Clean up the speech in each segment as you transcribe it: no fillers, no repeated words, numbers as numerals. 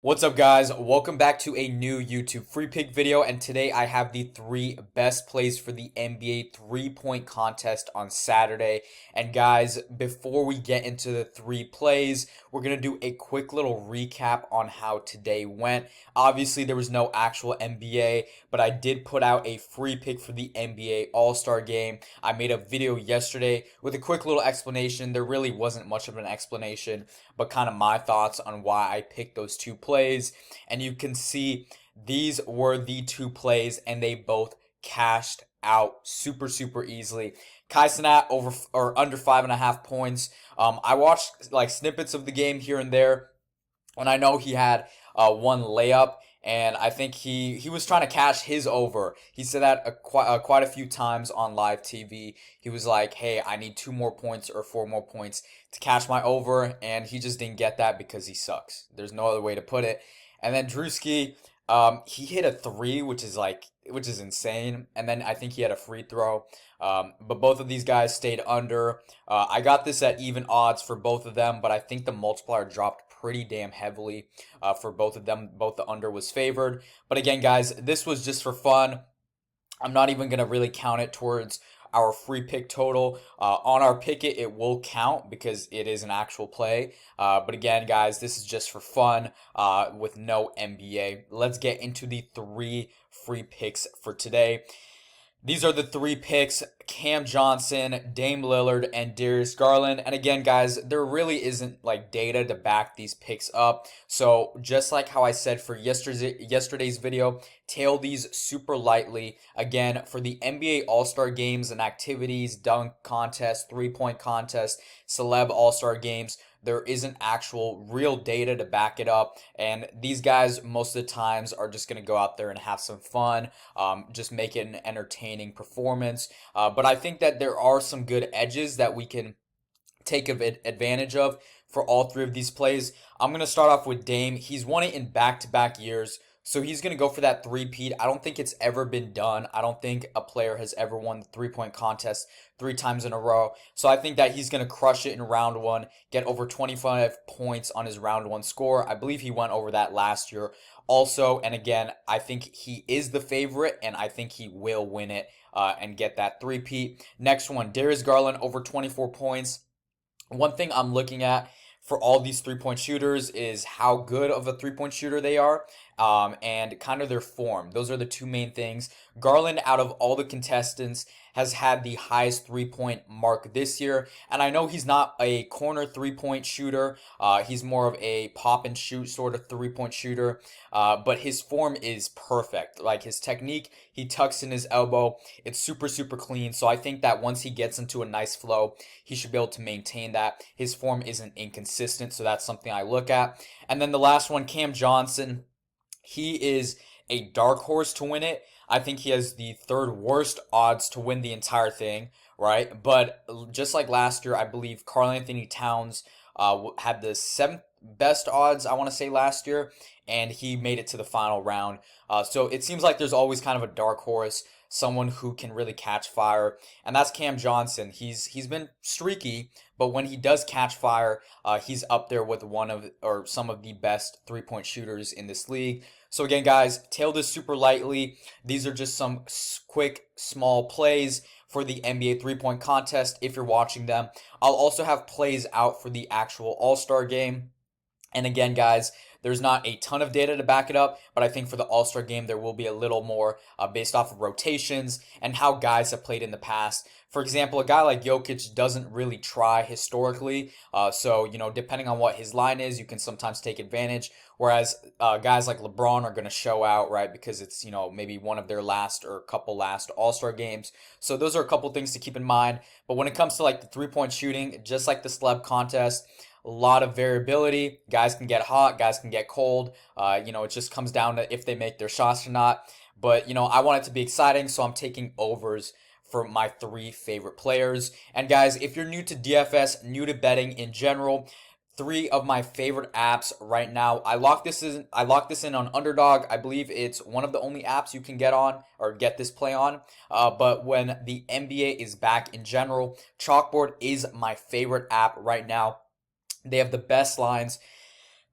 What's up, guys? Welcome back to a new YouTube free pick video, and today I have the 3 best plays for the NBA three-point contest on Saturday. And guys, before we get into the 3 plays, we're gonna do a quick little recap on how today went. Obviously, there was no actual NBA, but I did put out a free pick for the NBA All-Star Game. I made a video yesterday with a quick little explanation. There really wasn't much of an explanation, but kind of my thoughts on why I picked those 2 plays. And you can see these were the 2 plays, and they both cashed out super easily. Kai Cenat over or under 5.5 points. I watched like snippets of the game here and there, and I know he had one layup, and I think he was trying to cash his over. He said that quite a few times on live TV. He was like, "Hey, I need 2 more points or 4 more points to cash my over," and he just didn't get that because he sucks. There's no other way to put it. And then Drewski, he hit a three, which is insane. And then I think he had a free throw. But both of these guys stayed under. I got this at even odds for both of them, but I think the multiplier dropped pretty damn heavily for both of them. Both the under was favored. But again, guys, this was just for fun. I'm not even going to really count it towards our free pick total. On our PIKKIT, it will count because it is an actual play. But again, guys, this is just for fun with no NBA. Let's get into the 3 free picks for today. These are the 3 picks: Cam Johnson, Dame Lillard, and Darius Garland. And again, guys, there really isn't like data to back these picks up. So just like how I said for yesterday's video, tail these super lightly. Again, for the NBA All-Star games and activities, dunk contest, three-point contest, celeb All-Star games, there isn't actual real data to back it up, and these guys most of the times are just going to go out there and have some fun, just make it an entertaining performance. But I think that there are some good edges that we can take advantage of for all 3 of these plays. I'm going to start off with Dame. He's won it in back-to-back years, so he's going to go for that three-peat. I don't think it's ever been done. I don't think a player has ever won the three-point contest 3 times in a row. So I think that he's going to crush it in round 1, get over 25 points on his round 1 score. I believe he went over that last year also. And again, I think he is the favorite, and I think he will win it and get that three-peat. Next one, Darius Garland over 24 points. One thing I'm looking at for all these three-point shooters is how good of a three-point shooter they are, and kind of their form. Those are the 2 main things. Garland, out of all the contestants, has had the highest three-point mark this year, and I know he's not a corner three-point shooter. He's more of a pop and shoot sort of three-point shooter, but his form is perfect. Like his technique, he tucks in his elbow. It's super clean, so I think that once he gets into a nice flow, he should be able to maintain that. His form isn't inconsistent, so that's something I look at. And then the last one, Cam Johnson. He is a dark horse to win it. I think he has the 3rd worst odds to win the entire thing, right? But just like last year, I believe Karl-Anthony Towns had the 7th best odds, I want to say, last year, and he made it to the final round. So it seems like there's always kind of a dark horse, someone who can really catch fire, and that's Cam Johnson. He's been streaky, but when he does catch fire, he's up there with one of or some of the best three-point shooters in this league. So again, guys, tail this super lightly. These are just some quick, small plays for the NBA three-point contest if you're watching them. I'll also have plays out for the actual All-Star game. And again, guys, there's not a ton of data to back it up, but I think for the All-Star game, there will be a little more based off of rotations and how guys have played in the past. For example, a guy like Jokic doesn't really try historically, so, depending on what his line is, you can sometimes take advantage, whereas guys like LeBron are going to show out, right, because it's, maybe one of their last or couple last All-Star games. So those are a couple things to keep in mind. But when it comes to like the three-point shooting, just like the celeb contest, a lot of variability. Guys can get hot, guys can get cold. It just comes down to if they make their shots or not. But, I want it to be exciting, so I'm taking overs for my 3 favorite players. And guys, if you're new to DFS, new to betting in general, 3 of my favorite apps right now. I locked this in on Underdog. I believe it's one of the only apps you can get on or get this play on. But when the NBA is back in general, Chalkboard is my favorite app right now. They have the best lines.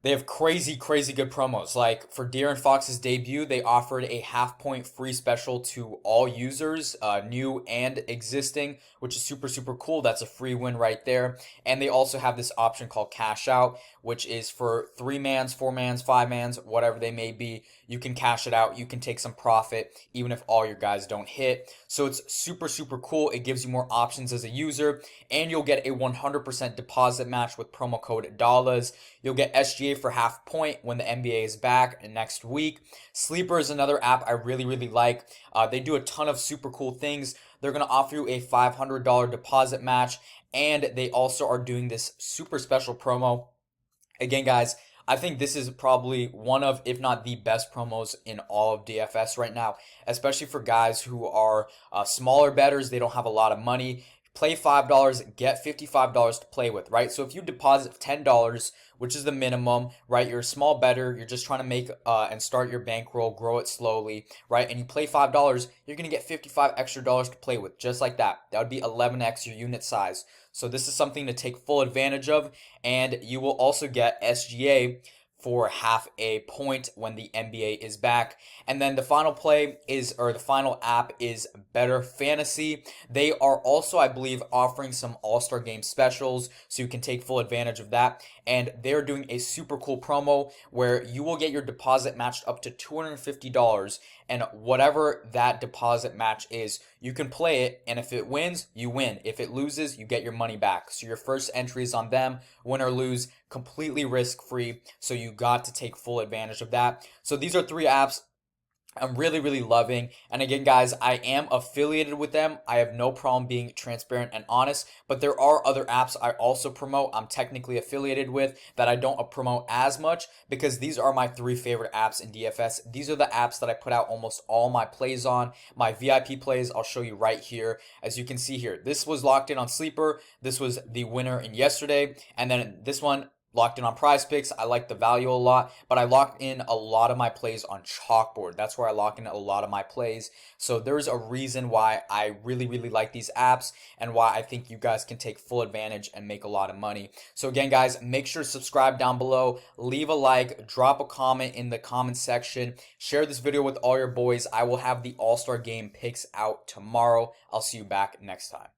They have crazy, crazy good promos. Like for De'Aaron Fox's debut, they offered a half point free special to all users, new and existing, which is super, super cool. That's a free win right there. And they also have this option called cash out, which is for 3-mans, 4-mans, 5-mans, whatever they may be. You can cash it out. You can take some profit, even if all your guys don't hit. So it's super, super cool. It gives you more options as a user, and you'll get a 100% deposit match with promo code DOLLARS. You'll get SGA for half point when the NBA is back next week. Sleeper is another app I really, really like. They do a ton of super cool things. They're going to offer you a $500 deposit match, and they also are doing this super special promo. Again, guys, I think this is probably one of, if not the best promos in all of DFS right now, especially for guys who are smaller bettors. They don't have a lot of money. Play $5, get $55 to play with, right? So if you deposit $10, which is the minimum, right? You're a small bettor, you're just trying to make and start your bankroll, grow it slowly, right? And you play $5, you're gonna get 55 extra dollars to play with, just like that. That would be 11x your unit size. So this is something to take full advantage of, and you will also get SGA for half a point when the NBA is back. And then the final play is, or the final app is Betr Fantasy. They are also, I believe, offering some All-Star Game specials, so you can take full advantage of that. And they're doing a super cool promo where you will get your deposit matched up to $250, and whatever that deposit match is, you can play it, and if it wins, you win. If it loses, you get your money back. So your first entry is on them, win or lose, completely risk-free. So you got to take full advantage of that. So these are 3 apps I'm really, really loving. And again, guys, I am affiliated with them. I have no problem being transparent and honest, but there are other apps I also promote. I'm technically affiliated with that I don't promote as much, because these are my 3 favorite apps in DFS. These are the apps that I put out almost all my plays on. My VIP plays, I'll show you right here. As you can see here, this was locked in on Sleeper. This was the winner in yesterday. And then this one, locked in on Prize Picks. I like the value a lot, but I locked in a lot of my plays on Chalkboard. That's where I lock in a lot of my plays. So there's a reason why I really, really like these apps, and why I think you guys can take full advantage and make a lot of money. So again, guys, make sure to subscribe down below, leave a like, drop a comment in the comment section, share this video with all your boys. I will have the All-Star Game picks out tomorrow. I'll see you back next time.